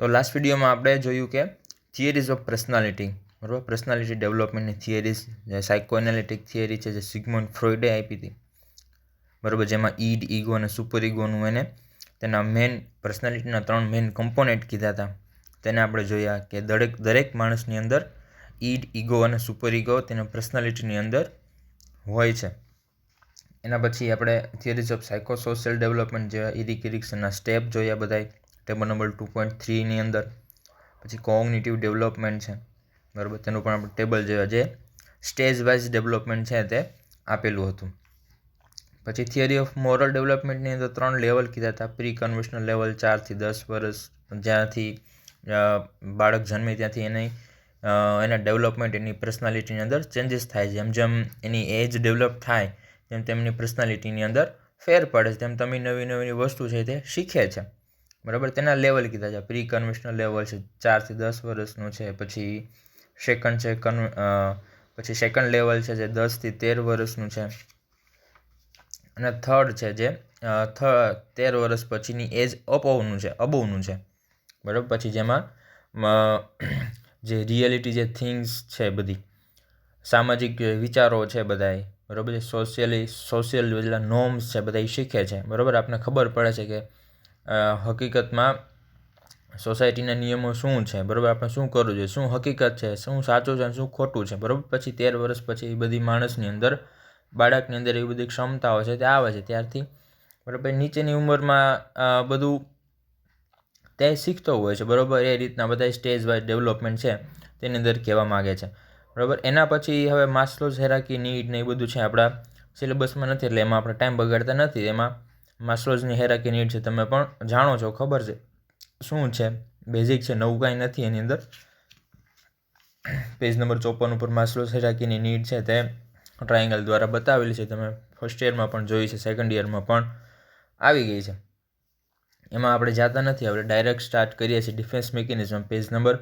તો લાસ્ટ વિડીયોમાં આપણે જોયું કે થિયરીઝ ઓફ પર્સનાલિટી, બરાબર, પર્સનાલિટી ડેવલપમેન્ટની થિયરીઝ, જે સાયકોએનાલિટિક થિયરી છે જે સિગ્મન્ડ ફ્રોઈડે આપી હતી, બરાબર, જેમાં ઈડ, ઈગો અને સુપર ઈગોનું એને તેના મેન પર્સનાલિટીના 3 મેન કમ્પોનેન્ટ કીધા હતા. તેને આપણે જોયા કે દરેક માણસની અંદર ઈડ, ઈગો અને સુપર ઈગો તેના પર્સનાલિટીની અંદર હોય છે. એના પછી આપણે થિયરીઝ ઓફ સાયકોસોશિયલ ડેવલપમેન્ટ જેવા ઇરિક ઇરિક્સનના સ્ટેપ જોયા બધાય ટેબલ નંબર 2.3ની અંદર. પછી કોગ્નિટિવ ડેવલપમેન્ટ છે, બરાબર, તેનું પણ આપણે ટેબલ જોયા જે સ્ટેજ વાઇઝ ડેવલપમેન્ટ છે તે આપેલું હતું. પછી થિયરી ઓફ મોરલ ડેવલપમેન્ટની અંદર 3 લેવલ કીધા હતા. પ્રી કન્વેન્શનલ લેવલ 4 થી 10 વર્ષ, જ્યાંથી બાળક જન્મે ત્યાંથી એના ડેવલપમેન્ટ, એની પર્સનાલિટીની અંદર ચેન્જીસ થાય છે. જેમ એની એજ ડેવલપ થાય તેમ તેમની પર્સનાલિટીની અંદર ફેર પડે છે, તેમ તમે નવી નવી વસ્તુ છે તે શીખે છે, બરાબર. તેના લેવલ કીધા છે. પ્રી કન્વેન્શનલ લેવલ છે 4 થી 10 વર્ષનું છે. પછી સેકન્ડ લેવલ છે જે 10 થી 13 વર્ષનું છે. અને થર્ડ છે જે 13 વર્ષ પછીની એજ અબોવનું છે, બરાબર. પછી જેમાં જે રિયાલિટી, જે થિંગ્સ છે, બધી સામાજિક વિચારો છે બધાય, બરાબર, સોશિયલ જેટલા નોર્મ્સ છે બધા શીખે છે, બરાબર. આપણને ખબર પડે છે કે હકીકતમાં સોસાયટીના નિયમો શું છે, બરાબર, આપણે શું કરવું જોઈએ, શું હકીકત છે, શું સાચું છે, શું ખોટું છે, બરાબર. પછી 13 વર્ષ પછી એ બધી માણસની અંદર, બાળકની અંદર એવી બધી ક્ષમતાઓ છે તે આવે છે ત્યારથી, બરાબર. નીચેની ઉંમરમાં બધું તે શીખતો હોય છે, બરાબર. એ રીતના બધા સ્ટેજ વાઇઝ ડેવલપમેન્ટ છે તેની અંદર કહેવા માગે છે, બરાબર. એના પછી હવે માસ્લોઝ હાયરાર્કી, નીડ ને એ બધું છે, આપણા સિલેબસમાં નથી એટલે એમાં આપણે ટાઈમ બગાડતા નથી. એમાં માસ્લોઝની હાયરાર્કી, નીડ છે, તમે પણ જાણો છો, ખબર છે શું છે, બેઝિક છે, નવું કાંઈ નથી એની અંદર. પેજ નંબર 54 ઉપર માસ્લોઝ હાયરાર્કીની નીડ છે તે ટ્રાયેંગલ દ્વારા બતાવેલી છે. તમે ફર્સ્ટ યરમાં પણ જોઈ છે, સેકન્ડ યરમાં પણ આવી ગઈ છે. એમાં આપણે જાતા નથી, આપણે ડાયરેક્ટ સ્ટાર્ટ કરીએ છીએ ડિફેન્સ મિકેનિઝમ, પેજ નંબર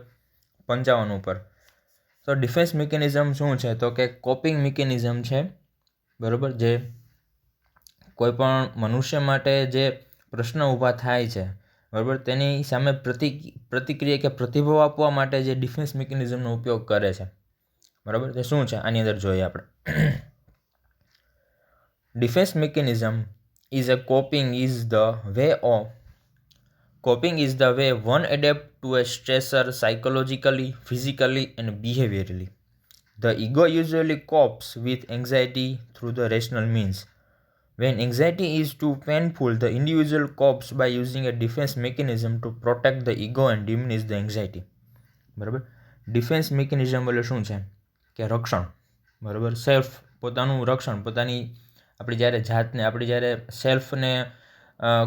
55 ઉપર. તો ડિફેન્સ મિકેનિઝમ શું છે, તો કે કોપિંગ મિકેનિઝમ છે, બરાબર. જે કોઈ પણ મનુષ્ય માટે જે પ્રશ્ન ઊભા થાય છે, બરાબર, તેની સામે પ્રતિક્રિયા કે પ્રતિભાવ આપવા માટે જે ડિફેન્સ મિકેનિઝમનો ઉપયોગ કરે છે, બરાબર. તે શું છે આની અંદર જોઈએ આપણે. Defence mechanism is a coping is the way one adapt to a stressor psychologically, physically and behaviorally. The ego usually copes with anxiety through the rational means. When anxiety is too painful, the individual copes by using a defense mechanism to protect the ego and diminish the anxiety. બરાબર. Defence mechanism એટલે શું છે કે રક્ષણ, બરાબર. Self, પોતાનું રક્ષણ, પોતાની આપણી જ્યારે સેલ્ફને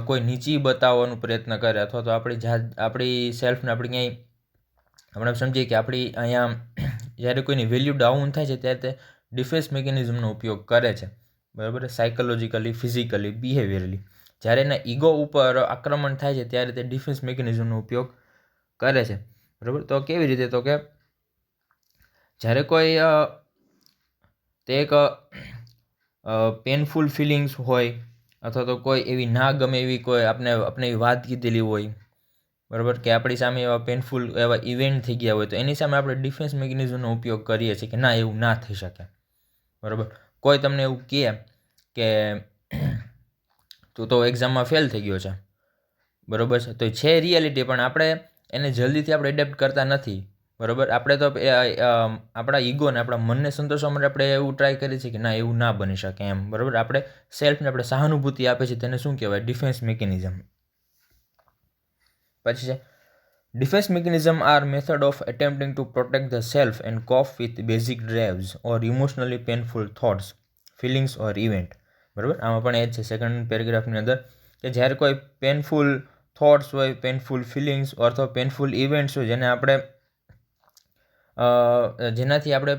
કોઈ નીચી બતાવવાનો પ્રયત્ન કરે, અથવા તો આપણી સેલ્ફને આપણે સમજીએ કે આપણી અહીંયા જ્યારે કોઈની વેલ્યુ ડાઉન થાય છે ત્યારે તે ડિફેન્સ મિકેનિઝમનો ઉપયોગ કરે છે, બરાબર. Psychologically, physically, behaviourally. જ્યારે એના ઈગો ઉપર આક્રમણ થાય છે ત્યારે તે ડિફેન્સ મિકેનિઝમનો ઉપયોગ કરે છે, બરાબર. તો કેવી રીતે, તો કે જ્યારે કોઈ તે એક પેનફુલ ફિલિંગ્સ હોય, અથવા તો કોઈ એવી ના ગમે એવી કોઈ આપણે વાત કીધેલી હોય, બરાબર, કે આપણી સામે એવા પેનફુલ એવા ઇવેન્ટ થઈ ગયા હોય, તો એની સામે આપણે ડિફેન્સ મિકેનિઝમનો ઉપયોગ કરીએ છીએ કે ના, એવું ના થઈ શકે, બરાબર. કોઈ તમને એવું કહે કે તું તો એક્ઝામમાં ફેલ થઈ ગયો છે, બરાબર છે, તો છે રિયાલિટી, પણ આપણે એને જલ્દીથી આપણે એડેપ્ટ કરતા નથી, બરાબર. આપણે તો આપણા ઈગોને, આપણા મનને સંતોષવા માટે આપણે એવું ટ્રાય કરીએ છીએ કે ના, એવું ના બની શકે એમ, બરાબર. આપણે સેલ્ફને આપણે સહાનુભૂતિ આપે છે, તેને શું કહેવાય, ડિફેન્સ મિકેનિઝમ. પછી છે defence mechanism are method of attempting to protect the self and cope with basic drives or emotionally painful thoughts, feelings or event, બરાબર. આમાં પણ એ જ છે સેકન્ડ પેરેગ્રાફની અંદર કે જ્યારે કોઈ પેનફુલ થોટ્સ હોય, પેનફુલ ફિલિંગ્સ અથવા પેનફુલ ઇવેન્ટ્સ હોય, જેનાથી આપણે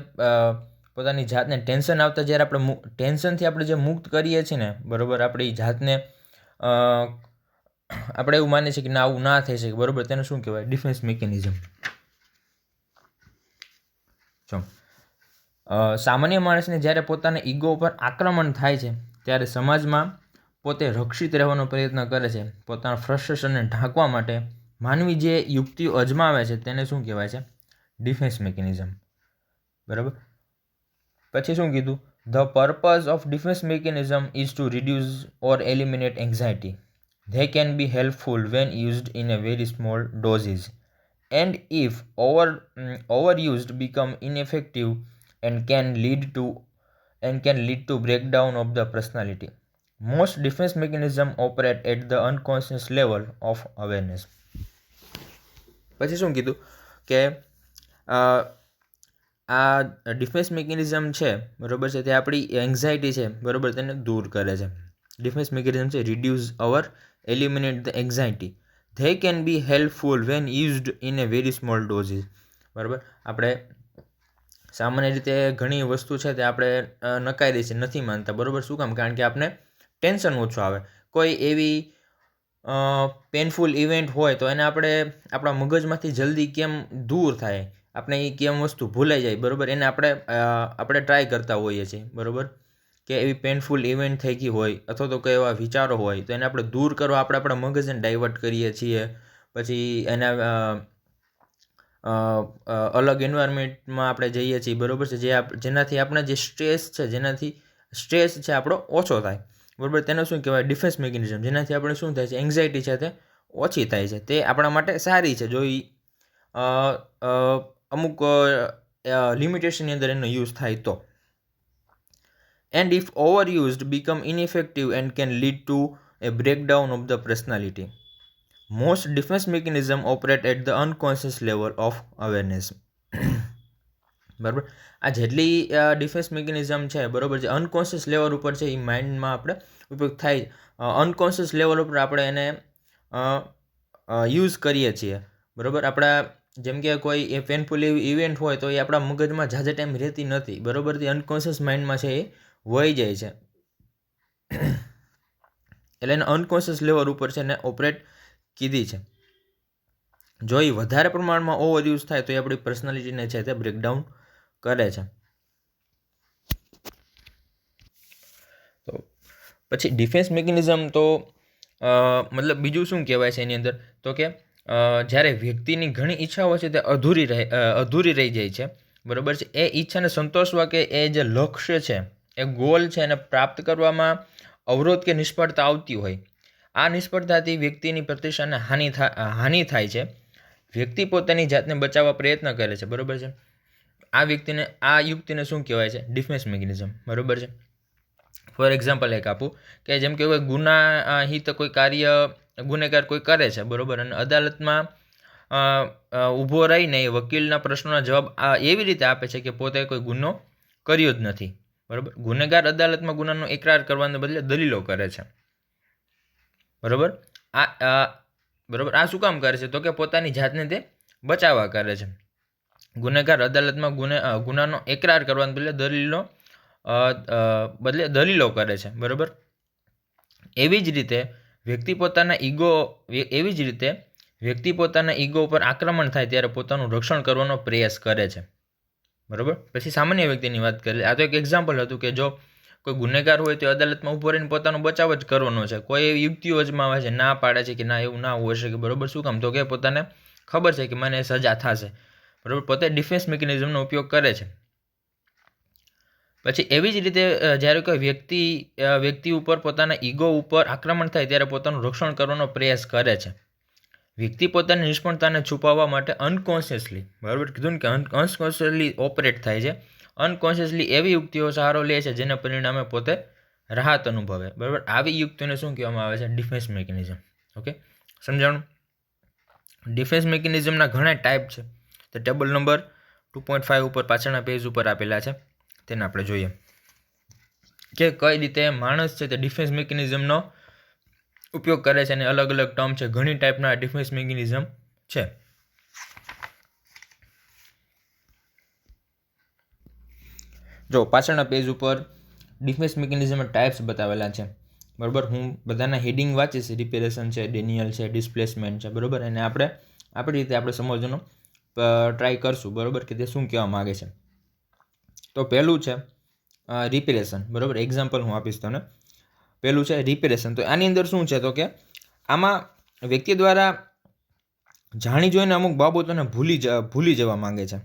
પોતાની જાતને ટેન્શન આવતા, જ્યારે આપણે ટેન્શનથી આપણે જે મુક્ત કરીએ છીએ ને, બરાબર, આપણી જાતને આપણે એવું માનીએ છીએ કે ના, આવું ના થઈ શકે, બરાબર, તેને શું કહેવાય, ડિફેન્સ મિકેનિઝમ. સામાન્ય માણસને જ્યારે પોતાના ઈગો ઉપર આક્રમણ થાય છે ત્યારે સમાજમાં પોતે રક્ષિત રહેવાનો પ્રયત્ન કરે છે. પોતાના ફ્રસ્ટ્રેશનને ઢાંકવા માટે માનવી જે યુક્તિઓ અજમાવે છે તેને શું કહેવાય છે? Defence mechanism. બરાબર. પછી શું કીધું? The purpose of defence mechanism is to reduce or eliminate anxiety. They can be helpful when used in a very small doses, and if overused become ineffective and can lead to breakdown of the personality. Most defense mechanisms operate at the unconscious level of awareness. પછી શું કીધું કે આ defence mechanism છે, બરાબર છે, તે આપણી એન્ઝાયટી છે, બરાબર, તેને દૂર કરે છે. ડિફેન્સ મિકેનિઝમ છે reduce or eliminate the anxiety. They can be helpful when used in a very small doses. બરાબર. આપણે સામાન્ય રીતે ઘણી વસ્તુ છે તે આપણે નકારી દઈએ છીએ, નથી માનતા. બરાબર. શું કામ? કારણ કે આપણે ટેન્શન ઓછું આવે. કોઈ એવી પેનફુલ ઇવેન્ટ હોય તો એને આપણે આપણા મગજમાંથી જલ્દી કેમ દૂર થાય, આપણે એ કેમ વસ્તુ ભૂલાઈ જાય, બરાબર, એને આપણે ટ્રાય કરતા હોઈએ છીએ. બરાબર. કે એવી પેનફુલ ઇવેન્ટ થઈ ગઈ હોય અથવા તો કોઈ એવા વિચારો હોય તો એને આપણે દૂર કરવા આપણે આપણા મગજને ડાયવર્ટ કરીએ છીએ. પછી એને અલગ એન્વાયરમેન્ટમાં આપણે જઈએ છીએ, બરાબર છે, જેનાથી આપણે જે સ્ટ્રેસ છે આપણો ઓછો થાય. બરાબર. તેને શું કહેવાય? Defence mechanism. જેનાથી આપણે શું થાય છે? એન્ઝાયટી છે તે ઓછી થાય છે. તે આપણા માટે સારી છે જો એ અમુક લિમિટેશનની અંદર એનો યુઝ થાય તો. And if overused become ineffective and can lead to a breakdown of the personality. Most defense mechanisms operate at the unconscious level of awareness. બરાબર. આ જેટલી ડિફેન્સ મિકેનિઝમ છે, બરાબર છે, અનકોન્શિયસ લેવલ ઉપર છે, એ માઇન્ડમાં આપણે ઉપયોગ થાય. અનકોન્શિયસ લેવલ ઉપર આપણે એને યુઝ કરીએ છીએ. બરાબર. આપણા જેમ કે કોઈ એ પેનફુલ ઇવેન્ટ હોય તો એ આપણા મગજમાં ઝાઝા ટાઈમ રહેતી નથી. બરાબર. તે અનકોન્શિયસ માઇન્ડમાં છે એ વહી જાય છે. એટલે એને અનકોન્શિયસ લેવલ ઉપર છે ને ઓપરેટ કીધી છે. જો એ વધારે પ્રમાણમાં ઓવરયુઝ થાય તો એ આપણી પર્સનાલિટીને છે તે બ્રેકડાઉન કરે છે. તો પછી ડિફેન્સ મિકેનિઝમ તો મતલબ બીજું શું કહેવાય છે એની અંદર? તો કે જ્યારે વ્યક્તિની ઘણી ઈચ્છાઓ છે તે અધૂરી રહી જાય છે, બરાબર છે, એ ઈચ્છાને સંતોષવા કે એ જે લક્ષ્ય છે, એ ગોલ છે, એને પ્રાપ્ત કરવામાં અવરોધ કે નિષ્ફળતા આવતી હોય, આ નિષ્ફળતાથી વ્યક્તિની પ્રતિષ્ઠાને હાનિ થાય છે. વ્યક્તિ પોતાની જાતને બચાવવા પ્રયત્ન કરે છે, બરાબર છે. આ યુક્તિને શું કહેવાય છે? ડિફેન્સ મિકેનિઝમ, બરાબર છે. ફોર એક્ઝામ્પલ એક આપું કે જેમ કે કોઈ ગુનાહિત કોઈ કાર્ય ગુનેગાર કોઈ કરે છે, બરાબર, અને અદાલતમાં ઊભો રહીને એ વકીલના પ્રશ્નોના જવાબ એવી રીતે આપે છે કે પોતે કોઈ ગુનો કર્યો જ નથી. બરાબર. ગુનેગાર અદાલતમાં ગુનાનો ઇકરાર કરવાને બદલે દલીલો કરે છે. બરાબર. બરાબર. આ શું કામ કરે છે? તો કે પોતાની જાતને તે બચાવવા કરે છે. ગુનેગાર અદાલતમાં ગુનાનો ઇકરાર કરવાને બદલે દલીલો કરે છે. બરાબર. એવી જ રીતે વ્યક્તિ પોતાના ઈગો ઉપર આક્રમણ થાય ત્યારે પોતાનું રક્ષણ કરવાનો પ્રયાસ કરે છે. બરાબર. પછી સામાન્ય વ્યક્તિની વાત કરીએ. આ તો એક એક્ઝામ્પલ હતું કે જો કોઈ ગુનેગાર હોય તો અદાલતમાં ઊભો રહીને પોતાનો બચાવ જ કરવાનો છે. કોઈ એવી યુક્તિઓ અજમાવે છે, ના પાડે છે કે ના એવું ના હોઈ શકે. બરાબર. શું કામ? તો કે પોતાને ખબર છે કે મને સજા થશે. બરાબર. પોતે ડિફેન્સ મિકેનિઝમનો ઉપયોગ કરે છે. પછી એવી જ રીતે જ્યારે કોઈ વ્યક્તિ ઉપર પોતાના ઈગો ઉપર આક્રમણ થાય ત્યારે પોતાનું રક્ષણ કરવાનો પ્રયાસ કરે છે. વ્યક્તિ પોતાની નિષ્ફળતાને છુપાવવા માટે અનકોન્શિયસલી, બરાબર કીધું ને કે અનકોન્શિયસલી ઓપરેટ થાય છે. અનકોન્શિયસલી એવી યુક્તિઓ સહારો લે છે જેના પરિણામે પોતે રાહત અનુભવે. બરાબર. આવી યુક્તિઓને શું કહેવામાં આવે છે? Defence mechanism. ઓકે, સમજાણું? ડિફેન્સ મિકેનિઝમના ઘણા ટાઈપ છે. તે ટેબલ નંબર 2.5 ઉપર પાછળના પેજ ઉપર આપેલા છે. તેને આપણે જોઈએ કે કઈ રીતે માણસ છે તે ડિફેન્સ મિકેનિઝમનો ઉપયોગ કરે છે. અને અલગ અલગ ટર્મ છે. ઘણી ટાઈપના ડિફેન્સ મિકેનિઝમ છે. જો પાછળના પેજ ઉપર ડિફેન્સ મિકેનિઝમના ટાઈપ્સ બતાવેલા છે. બરાબર. હું બધાના હેડિંગ વાંચીશ. રિપેરેશન છે, ડેનિયલ છે, ડિસ્પ્લેસમેન્ટ છે, બરાબર. અને આપણી રીતે આપણે સમજવાનો ટ્રાય કરશું, બરાબર, કે તે શું કહેવા માગે છે. તો પહેલું છે રિપેરેશન. બરાબર. એક્ઝામ્પલ હું આપીશ તમને. પહેલું છે રિપેરેશન. તો આની અંદર શું છે? તો કે આમાં વ્યક્તિ દ્વારા જાણી જોઈને અમુક બાબતોને ભૂલી જવા માંગે છે.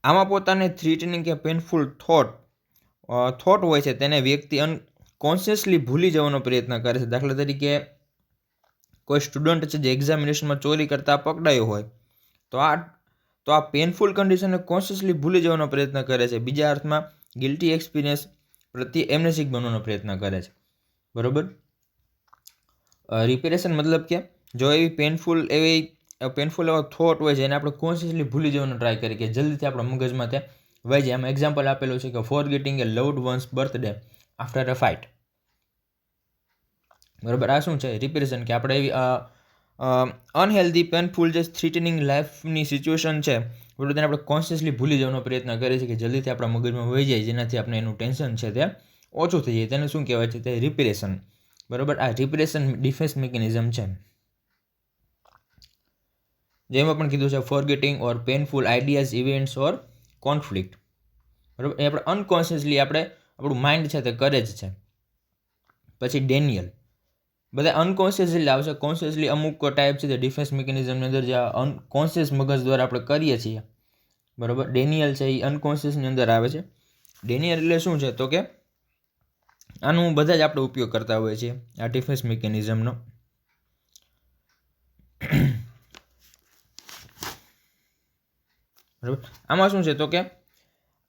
આમાં પોતાને થ્રેટનિંગ કે પેનફુલ થોટ હોય છે તેને વ્યક્તિ અનકોન્શિયસલી ભૂલી જવાનો પ્રયત્ન કરે છે. દાખલા તરીકે કોઈ સ્ટુડન્ટ છે જે એક્ઝામિનેશનમાં ચોરી કરતા પકડાયો હોય તો આ પેનફુલ કન્ડિશનને કોન્શિયસલી ભૂલી જવાનો પ્રયત્ન કરે છે. બીજા અર્થમાં ગિલ્ટી એક્સપિરિયન્સ પ્રત્યે એમ્નેસિક બનવાનો પ્રયત્ન કરે છે. બરોબર. રિપેરેશન મતલબ કે જો પેનફુલ એવા થોટ હોય છે એને આપણે કોન્શિયસલી ભૂલી જવાનો ટ્રાય કરીએ કે જલ્દીથી આપણા મગજમાં તે વહી જાય. આમાં એક્ઝામ્પલ આપેલું છે કે forgetting a loved one's birthday after a fight. બરાબર. આ શું છે? રિપેરેશન, કે આપણે એવી અનહેલ્ધી પેનફુલ જે થ્રેટનિંગ લાઈફની સિચ્યુએશન છે બરાબર તેને આપણે કોન્શિયસલી ભૂલી જવાનો પ્રયત્ન કરીએ છીએ કે જલ્દીથી આપણા મગજમાં વહી જાય, જેનાથી આપણે એનું ટેન્શન છે તે ઓછું થઈ જાય. તેને શું કહેવાય છે? તે રિપેરેશન. બરાબર. આ રિપેરેશન ડિફેન્સ મિકેનિઝમ છે. જેમાં પણ કીધું છે ફોરગેટિંગ ઓર પેનફુલ આઈડિયાઝ, ઇવેન્ટ્સ ઓર કોન્ફ્લિક્ટ. બરાબર. એ આપણે અનકોન્શિયસલી આપણું માઇન્ડ છે તે કરે જ છે. પછી ડેનિયલ. બધા અનકોન્શિયસલી આવશે. કોન્શિયસલી અમુક ટાઈપ છે તે ડિફેન્સ મિકેનિઝમની અંદર જે અનકોન્શિયસ મગજ દ્વારા આપણે કરીએ છીએ. બરાબર. ડેનિયલ છે એ અનકોન્શિયસની અંદર આવે છે. ડેનિયલ એટલે શું છે? તો કે આનું બધા જ આપણે ઉપયોગ કરતા હોઈએ છીએ આ ડિફેન્સ મિકેનિઝમનો. બરાબર. આમાં શું છે? તો કે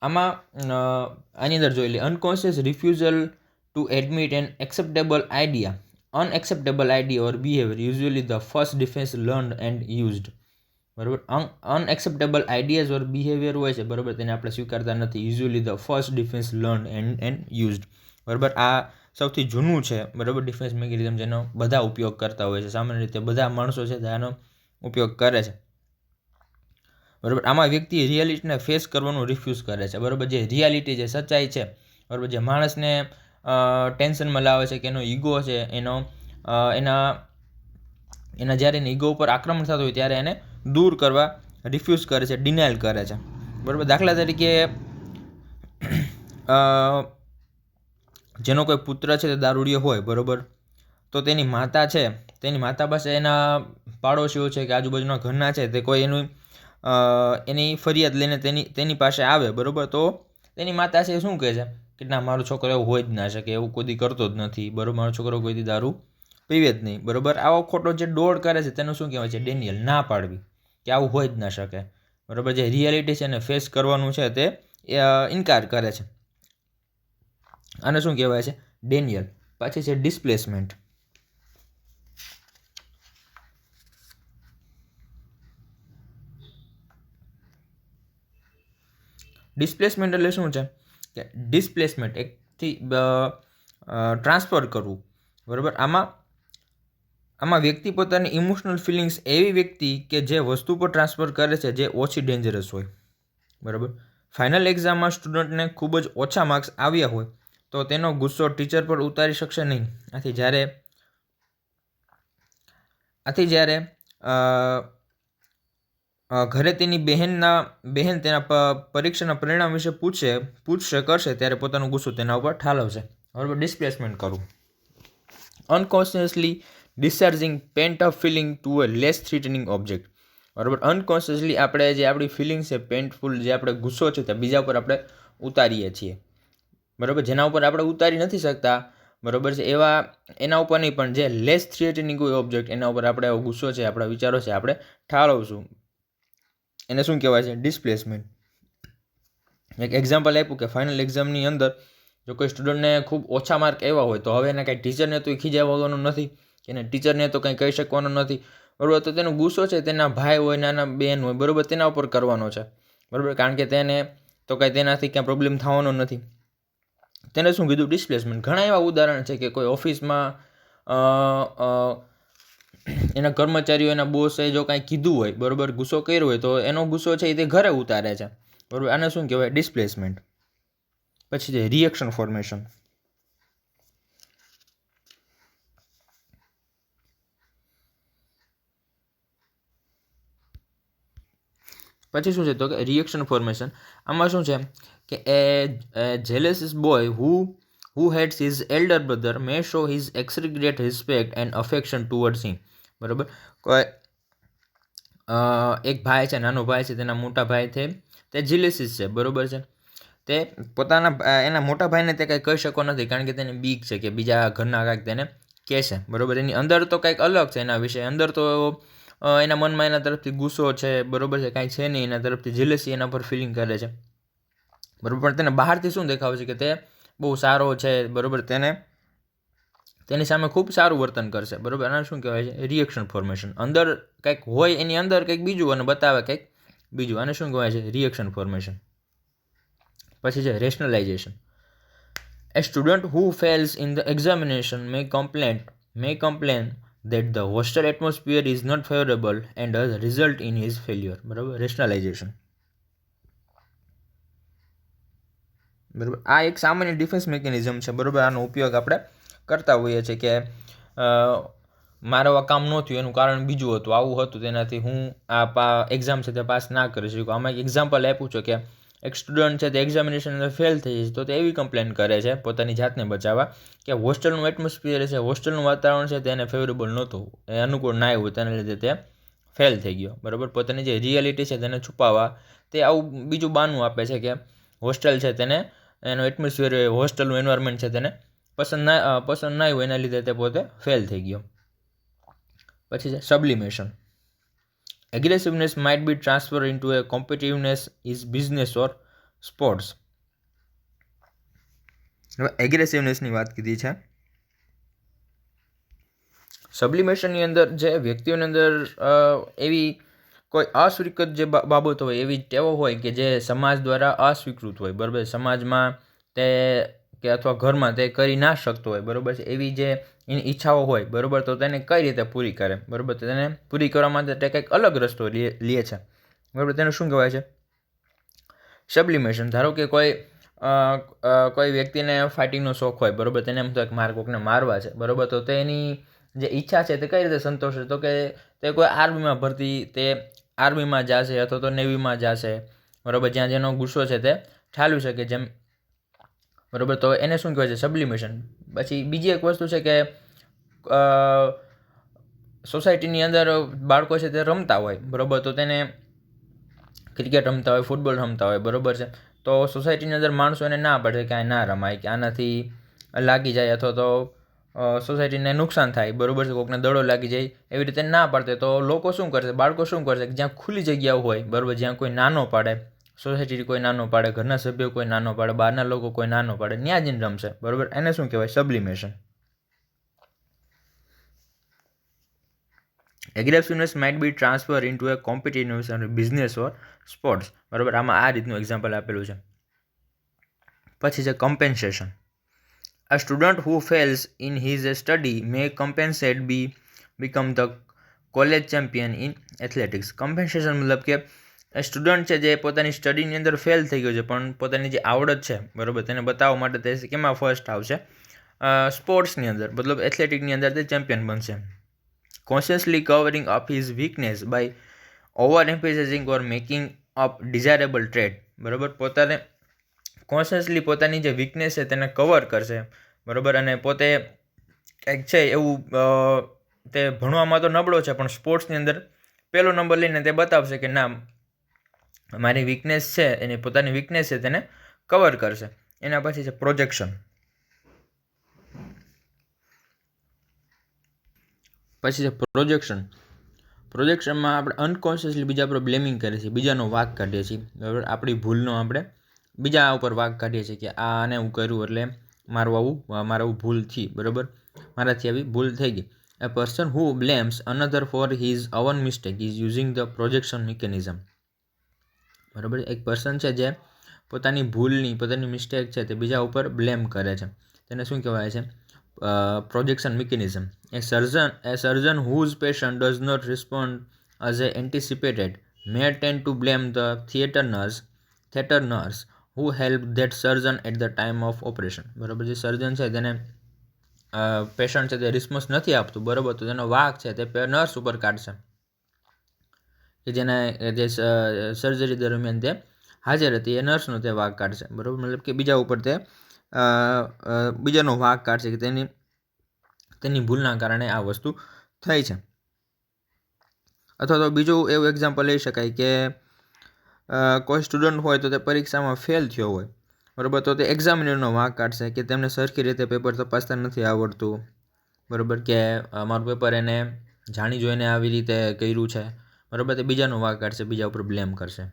આમાં આની અંદર જોઈ લે unconscious refusal to admit an acceptable idea, unacceptable idea or behaviour usually the first defence learned and used. બરાબર. અનએક્સેપ્ટેબલ આઈડિયાઝ ઓર બિહેવિયર હોય છે બરાબર તેને આપણે સ્વીકારતા નથી. Usually the first defence learned and used. બરાબર. આ સૌથી જૂનું છે બરાબર ડિફેન્સ મિકેનિઝમ જેનો બધા ઉપયોગ કરતા હોય છે. સામાન્ય રીતે બધા માણસો છે આનો ઉપયોગ કરે છે. બરાબર. આમાં વ્યક્તિ રિયાલિટીને ફેસ કરવાનું રિફ્યુઝ કરે છે. બરાબર. જે રિયાલિટી, જે સચ્ચાઈ છે બરાબર, જે માણસને ટેન્શનમાં લાવે છે કે એનો ઈગો છે એના જ્યારે એના ઈગો ઉપર આક્રમણ થતું હોય ત્યારે એને દૂર કરવા રિફ્યુઝ કરે છે, ડિનાયલ કરે છે. બરાબર. દાખલા તરીકે જેનો કોઈ પુત્ર છે તે દારૂડિયો હોય બરાબર, તો તેની માતા પાસે એના પાડોશીઓ છે કે આજુબાજુના ઘરના છે તે કોઈ એની ફરિયાદ લઈને તેની પાસે આવે બરાબર, તો તેની માતા છે શું કહે છે કે ના, મારો છોકરો એવું હોય જ ના શકે, એવું કોઈ દી કરતો જ નથી બરાબર, મારો છોકરો કોઈ દી દારૂ પીવે જ નહીં બરાબર. આવો ખોટો જે ડોળ કરે છે તેનું શું કહેવાય છે? ડેનિયલ. ના પાડવી કે આવું હોય જ ના શકે બરાબર. જે રિયાલિટી છે એને ફેસ કરવાનું છે તે ઇનકાર કરે છે. આને શું કહેવાય છે? ડેનિયલ. પછી છે ડિસ્પ્લેસમેન્ટ. ડિસ્પ્લેસમેન્ટ એટલે શું છે? કે ડિસ્પ્લેસમેન્ટ એકથી ટ્રાન્સફર કરવું બરાબર. આમાં વ્યક્તિ પોતાની ઇમોશનલ ફિલિંગ્સ એવી વ્યક્તિ કે જે વસ્તુ પર ટ્રાન્સફર કરે છે જે ઓછી ડેન્જરસ હોય બરાબર. ફાઇનલ એક્ઝામમાં સ્ટુડન્ટને ખૂબ જ ઓછા માર્ક્સ આવ્યા હોય તો તેનો ગુસ્સો ટીચર પર ઉતારી શકશે નહીં. આથી જ્યારે ઘરે તેની બહેન તેના પરીક્ષાના પરિણામ વિશે કરશે ત્યારે પોતાનો ગુસ્સો તેના ઉપર ઠાલવશે બરાબર. ડિસ્પ્લેસમેન્ટ કરવું. Unconsciously discharging pent up feeling to a less threatening object બરાબર. અનકોન્શિયસલી આપણે જે આપણી ફિલિંગ છે, પેન્ટફુલ જે આપણે ગુસ્સો છે તે બીજા ઉપર આપણે ઉતારીએ છીએ બરાબર. જેના ઉપર આપણે ઉતારી નથી શકતા બરાબર છે એના ઉપર નહીં, પણ જે લેસ થ્રેટનિંગ હોય ઓબ્જેક્ટ એના ઉપર આપણે ગુસ્સો છે, આપણા વિચારો છે આપણે ઠાલવશું. એને શું કહેવાય છે? ડિસ્પ્લેસમેન્ટ. એક એક્ઝામ્પલ આપ્યું કે ફાઇનલ એક્ઝામની અંદર જો કોઈ સ્ટુડન્ટને ખૂબ ઓછા માર્ક આવ્યા હોય તો હવે એને કાંઈ ટીચરને તો ખીજાવવાનું નથી, એને ટીચરને તો કંઈ કહી શકવાનું નથી બરાબર. તો તેનો ગુસ્સો છે તેના ભાઈ હોય, નાના બહેન હોય બરાબર તેના ઉપર કરવાનો છે બરાબર, કારણ કે તેને તો કાંઈ તેનાથી ક્યાં પ્રોબ્લેમ થવાનો નથી. તેને શું કીધું? ડિસ્પ્લેસમેન્ટ. ઘણા એવા ઉદાહરણ છે કે કોઈ ઓફિસમાં એના કર્મચારીઓ, એના બોસે જો કાંઈ કીધું હોય બરાબર, ગુસ્સો કર્યો હોય તો એનો ગુસ્સો છે એ તે ઘરે ઉતારે છે બરાબર. આને શું કહેવાય? ડિસ્પ્લેસમેન્ટ. પછી છે રિએક્શન ફોર્મેશન. પછી શું છે? તો કે રિએક્શન ફોર્મેશન. આમાં શું છે કે a jealous boy who who hates his elder brother may show his exaggerate respect and affection towards him. બરાબર. કોઈ એક ભાઈ છે, નાનો ભાઈ છે, તેના મોટા ભાઈ છે તે જીલેસીસ છે. બરાબર છે. તે પોતાના એના મોટા ભાઈને તે કંઈ કહી શકો નથી, કારણ કે તેને બીક છે કે બીજા ઘરના કાંઈક તેને કહેશે. બરાબર. એની અંદર તો કંઈક અલગ છે એના વિશે. અંદર તો એના મનમાં એના તરફથી ગુસ્સો છે. બરાબર છે. કાંઈ છે નહીં એના તરફથી, જેલસી એના પર ફિલિંગ કરે છે. બરાબર. પણ તેને બહારથી શું દેખાવે છે કે તે બહુ સારો છે. બરાબર. તેની સામે ખૂબ સારું વર્તન કરશે. બરાબર. આને શું કહેવાય છે? Reaction formation. અંદર કંઈક હોય એની અંદર કંઈક બીજું અને બતાવે કંઈક બીજું. આને શું કહેવાય છે? Reaction formation. પછી છે rationalisation. A student who fails in the examination may complain that the hostel atmosphere is not favorable and does result in his failure. બરાબર. રેશનલાઇઝેશન. બરાબર. આ એક સામાન્ય ડિફેન્સ મિકેનિઝમ છે. બરાબર. આનો ઉપયોગ આપણે કરતા હોઈએ છીએ કે મારો આ કામ ન થયું એનું કારણ બીજું હતું, આવું હતું, તેનાથી હું આ એક્ઝામ છે તે પાસ ના કરી શકું. આમાં એક એક્ઝામ્પલ આપ્યું છે કે એક સ્ટુડન્ટ છે તે એક્ઝામિનેશન અંદર ફેલ થઈ છે, તો તે એવી કમ્પ્લેન કરે છે પોતાની જાતને બચાવવા કે હોસ્ટેલનું એટમોસ્ફિયર છે, હોસ્ટેલનું વાતાવરણ છે તેને ફેવરેબલ નહોતું, એ અનુકૂળ ના આવ્યું, તેના લીધે તે ફેલ થઈ ગયો. બરાબર. પોતાની જે રિયાલિટી છે તેને છુપાવવા તે આવું બીજું બહાનું આપે છે કે હોસ્ટેલ છે તેને એનું એટમોસ્ફિયર, હોસ્ટેલનું એન્વાયરમેન્ટ છે તેને પસંદ ના આવ્યું, એના લીધે તે પોતે ફેલ થઈ ગયો. પછી છે સબ્લિમેશન. Aggressiveness might be transferred into a competitiveness is business or sports. હવે એગ્રેસિવનેસની વાત કીધી છે. સબ્લિમેશનની અંદર જે વ્યક્તિઓની અંદર એવી કોઈ અસ્વીકૃત જે બાબતો હોય, એવી ટેવો હોય કે જે સમાજ દ્વારા અસ્વીકૃત હોય. બરાબર. સમાજમાં તે કે અથવા ઘરમાં તે કરી ના શકતો હોય. બરાબર છે. એવી જે એની ઈચ્છાઓ હોય. બરાબર. તો તેને કઈ રીતે પૂરી કરે? બરાબર. તેને પૂરી કરવા માટે તે કંઈક અલગ રસ્તો લે છે. બરાબર. તેને શું કહેવાય છે? સબ્લિમેશન. ધારો કે કોઈ વ્યક્તિને ફાઇટિંગનો શોખ હોય. બરાબર. તેને એમ થાય કે મારે કોઈકને મારવા છે. બરાબર. તો તેની જે ઈચ્છા છે તે કઈ રીતે સંતોષે? તો કે તે કોઈ આર્મીમાં તે આર્મીમાં જશે અથવા તો નેવીમાં જશે. બરાબર. જ્યાં જેનો ગુસ્સો છે તે ઠાલવી શકે. જેમ બરાબર. તો એને શું કહેવાય છે? સબ્લિમેશન. પછી બીજી એક વસ્તુ છે કે સોસાયટીની અંદર બાળકો છે તે રમતા હોય. બરાબર. તો તેને ક્રિકેટ રમતા હોય, ફૂટબોલ રમતા હોય. બરાબર છે. તો સોસાયટીની અંદર માણસો એને ના પાડે કે આ ના રમાય, કે આનાથી લાગી જાય અથવા તો સોસાયટીને નુકસાન થાય. બરાબર છે. કોઈકને દડો લાગી જાય, એવી રીતે ના પાડે. તો લોકો શું કરશે? બાળકો શું કરશે? જ્યાં ખુલ્લી જગ્યાઓ હોય. બરાબર. જ્યાં કોઈ નાનો પાડે, સોસાયટી કોઈ નાનો પાડે, ઘરના સભ્યો કોઈ નાનો પાડે, બહારના લોકો કોઈ નાનો પાડે, ત્યાં જઈને રમશે. બરાબર. એને શું કહેવાય? સબ્લિમેશન. Aggressiveness might be transferred into a competitiveness or business or sports. બરાબર. આમાં આ રીતનું એક્ઝામ્પલ આપેલું છે. પછી છે compensation. A student who fails in his study may become the college champion in athletics. Compensation મતલબ કે સ્ટુડન્ટ છે જે પોતાની સ્ટડીની અંદર ફેલ થઈ ગયો છે, પણ પોતાની જે આવડત છે, બરાબર, તેને બતાવવા માટે તે કેમાં ફર્સ્ટ આવશે? સ્પોર્ટ્સની અંદર, મતલબ એથ્લેટિકની અંદર તે ચેમ્પિયન બનશે. Consciously covering up his weakness by over-emphasizing or making up desirable trait. બરાબર. પોતાને કોન્શિયસલી પોતાની જે વીકનેસ છે તેને કવર કરશે. બરાબર. અને પોતે કંઈક છે એવું તે ભણવામાં તો નબળો છે, પણ સ્પોર્ટ્સની અંદર પહેલો નંબર લઈને તે બતાવશે કે ના, મારી વીકનેસ છે, એની પોતાની વીકનેસ છે તેને કવર કરશે. એના પછી છે પ્રોજેક્શન. પછી છે પ્રોજેક્શનમાં આપણે અનકોન્શિયસલી બીજા પર બ્લેમિંગ કરીએ છીએ, બીજાનો વાંક કાઢીએ છીએ. બરાબર. આપણી ભૂલનો આપણે બીજા ઉપર વાંક કાઢીએ છીએ કે આને હું કર્યું એટલે મારું ભૂલ થઈ. બરાબર. મારાથી આવી ભૂલ થઈ ગઈ. A person who blames another for his own mistake is using the projection mechanism. બરાબર. એક પર્સન છે જે પોતાની મિસ્ટેક છે તે બીજા ઉપર બ્લેમ કરે છે, તેને શું કહેવાય છે? Projection mechanism. A surgeon whose patient does not respond as anticipated may tend to blame the theater nurse who helped that surgeon at the time of operation. બરાબર. જે સર્જન છે તેને પેશન્ટ છે તે રિસ્પોન્સ નથી આપતું. બરાબર. તો તેનો વાંક છે તે નર્સ ઉપર કાઢશે કે જે સર્જરી દરમિયાન તે હાજર હતી, એ નર્સનો તે વાંક કાઢશે. બરાબર. મતલબ કે બીજા ઉપર તે બીજાનો વાંક કાઢશે કે તેની ભૂલના કારણે આ વસ્તુ થઈ છે. અથવા તો બીજું એવું એક્ઝામ્પલ લઈ શકાય કે કોઈ સ્ટુડન્ટ હોય તો તે પરીક્ષામાં ફેલ થયો હોય, બરાબર, તો તે એક્ઝામિનરનો વાંક કાઢશે કે તેમને સરખી રીતે પેપર તપાસતા નથી આવડતું, બરાબર, કે મારું પેપર એને જાણી જોઈને આવી રીતે કર્યું છે, બરાબર, તે બીજાનો વાંક કાઢશે, બીજા ઉપર બ્લેમ કરશે.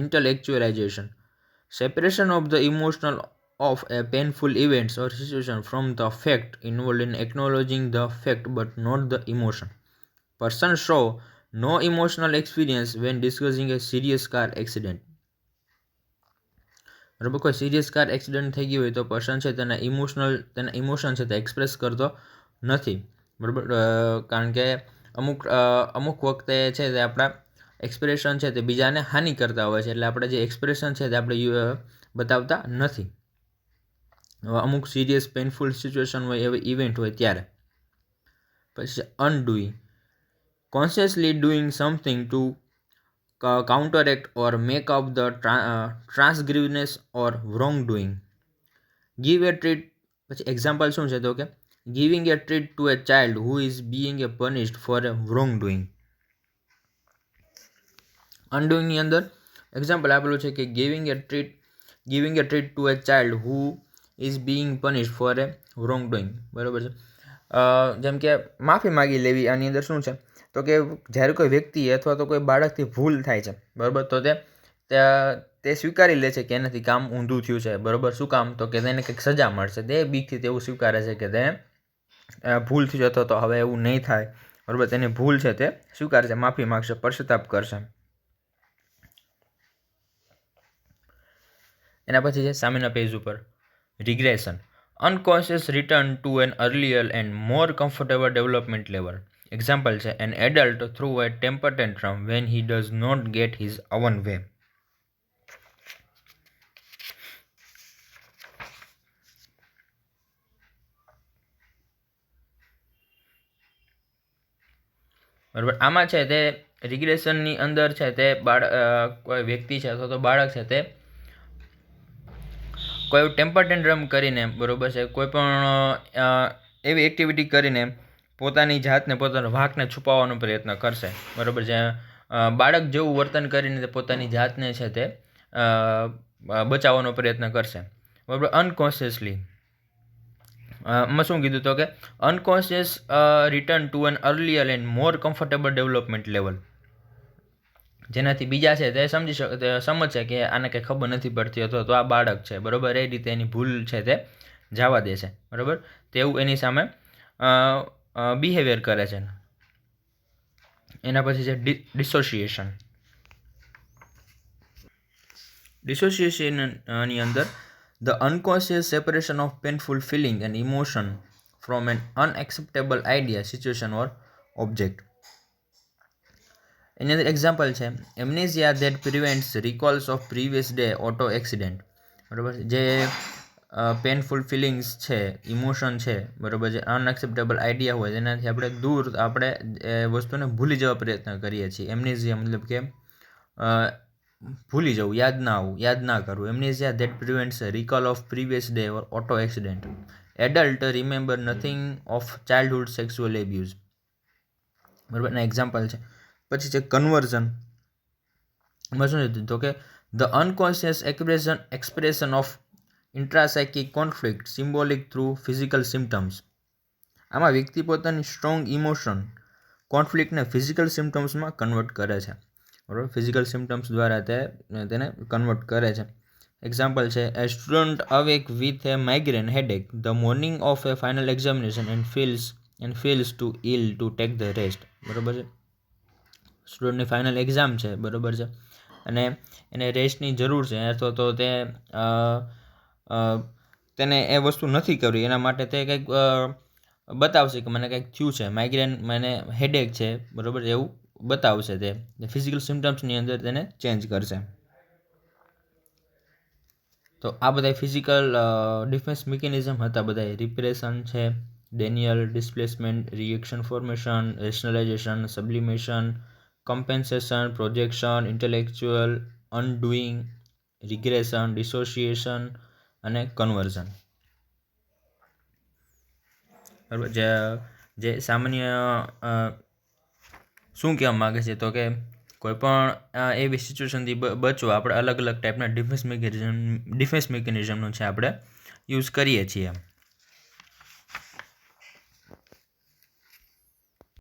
Intellectualization, separation of the emotional of a painful events or situation from the fact involved in acknowledging the fact but not the emotion. Person show no emotional experience when discussing a serious car accident. બરાબર, કોઈ serious car accident થઈ ગઈ હોય તો person છે તેના emotion છે તે એક્સપ્રેસ કરતો નથી, બરાબર, કારણ કે અમુક વખતે છે તે આપણા એક્સપ્રેશન છે તે બીજાને હાનિ કરતા હોય છે, એટલે આપણે જે એક્સપ્રેશન છે તે આપણે બતાવતા નથી અમુક સિરિયસ પેઇનફુલ સિચ્યુએશન હોય, એવી ઇવેન્ટ હોય ત્યારે. પછી undoing, consciously doing something to counteract or make up the transgressiveness or wrongdoing. Give a treat, પછી એક્ઝામ્પલ શું છે તો કે giving a treat to a child who is being punished for a wrongdoing. અનડુઈંગ ની અંદર એક્ઝામ્પલ આપેલું છે કે giving a treat to a child who is being punished for a wrongdoing, બરાબર છે. જેમ કે માફી માગી લેવી, આની અંદર શું છે તો કે જ્યારે કોઈ વ્યક્તિ અથવા તો કોઈ બાળકથી ભૂલ થાય છે, બરાબર, તો તે સ્વીકારી લે છે કે એનાથી કામ ઊંધું થયું છે, બરાબર, શું કામ તો કે તેને કંઈક સજા મળશે, તે બીકથી તેવું સ્વીકારે છે કે તેને ભૂલ થઈ છે અથવા તો હવે એવું નહીં થાય, બરાબર, તેની ભૂલ છે તે સ્વીકારશે, માફી માગશે, પશ્ચાતાપ કરશે. એના પછી છે સામેના પેજ ઉપર regression, unconscious return to an earlier and more comfortable development level. Example છે an adult threw a temper tantrum when he does not get his own way. બરાબર, આમાં છે તે રિગ્રેશનની અંદર છે તે કોઈ વ્યક્તિ છે અથવા તો બાળક છે તે કોઈ ટેમ્પર ટેન્ટ્રમ કરીને, બરાબર છે, કોઈ પણ એવી એક્ટિવિટી કરીને પોતાની જાતને, પોતાના વાંકને છુપાવવાનો પ્રયત્ન કરશે, બરાબર છે, બાળક જેવું વર્તન કરીને તે પોતાની જાતને છે તે બચાવવાનો પ્રયત્ન કરશે, બરાબર. અનકોન્શિયસલી માં શું કીધું તો કે unconscious return to an earlier and more comfortable development level, જેનાથી બીજા છે તે સમજશે કે આને કંઈ ખબર નથી પડતી અથવા તો આ બાળક છે, બરાબર, એ રીતે એની ભૂલ છે તે જવા દે છે, બરાબર, તેવું એની સામે બિહેવિયર કરે છે. એના પછી છે ડિસોસિએશનની અંદર the unconscious separation of painful feeling and emotion from an unacceptable idea, situation or object. એની અંદર એક્ઝામ્પલ છે amnesia that prevents recalls of previous day auto accident, બરાબર, જે પેનફુલ ફિલિંગ્સ છે, ઇમોશન છે, બરાબર, જે અનએક્સેપ્ટેબલ આઈડિયા હોય જેનાથી આપણે એ વસ્તુને ભૂલી જવા પ્રયત્ન કરીએ છીએ. એમનેઝિયા મતલબ કે ભૂલી જવું, યાદ ના કરવું. Amnesia that prevents recall of previous day or auto accident. Adult remember nothing of childhood sexual abuse, બરાબર, એના એક્ઝામ્પલ છે. પછી છે કન્વર્ઝન. એમાં શું છે તો કે the unconscious expression of intrapsychic conflict symbolic through physical symptoms. આમાં વ્યક્તિ પોતાની સ્ટ્રોંગ ઇમોશન કોન્ફ્લિક્ટને ફિઝિકલ સિમ્ટમ્સમાં કન્વર્ટ કરે છે, બરાબર, ફિઝિકલ સિમ્ટમ્સ દ્વારા તેને કન્વર્ટ કરે છે. એક્ઝામ્પલ છે a student awake with a migraine headache the morning of a final examination and feels too ill to take the rest, બરાબર છે. સ્ટુડન્ટની ફાઇનલ એક્ઝામ છે, બરાબર છે, અને એને રેસ્ટની જરૂર છે, અથવા તો તેને એ વસ્તુ નથી કરવી, એના માટે તે કંઈક બતાવશે કે મને કંઈક થયું છે, માઇગ્રેન, મને હેડેક છે, બરાબર, એવું બતાવશે. તે ફિઝિકલ સિમ્ટમ્સની અંદર તેને ચેન્જ કરશે. તો આ બધા ફિઝિકલ ડિફેન્સ મિકેનિઝમ હતા, બધા રિપ્રેશન છે, denial, displacement, reaction formation, rationalisation, sublimation, compensation, projection, intellectual, undoing, regression, dissociation અને કન્વર્ઝન. બરાબર. જે સામાન્ય શું કહેવા માગે છે તો કે કોઈપણ એવી સિચ્યુએશનથી બચવા આપણે અલગ અલગ ટાઈપના ડિફેન્સ મિકેનિઝમનો છે આપણે યુઝ કરીએ છીએ.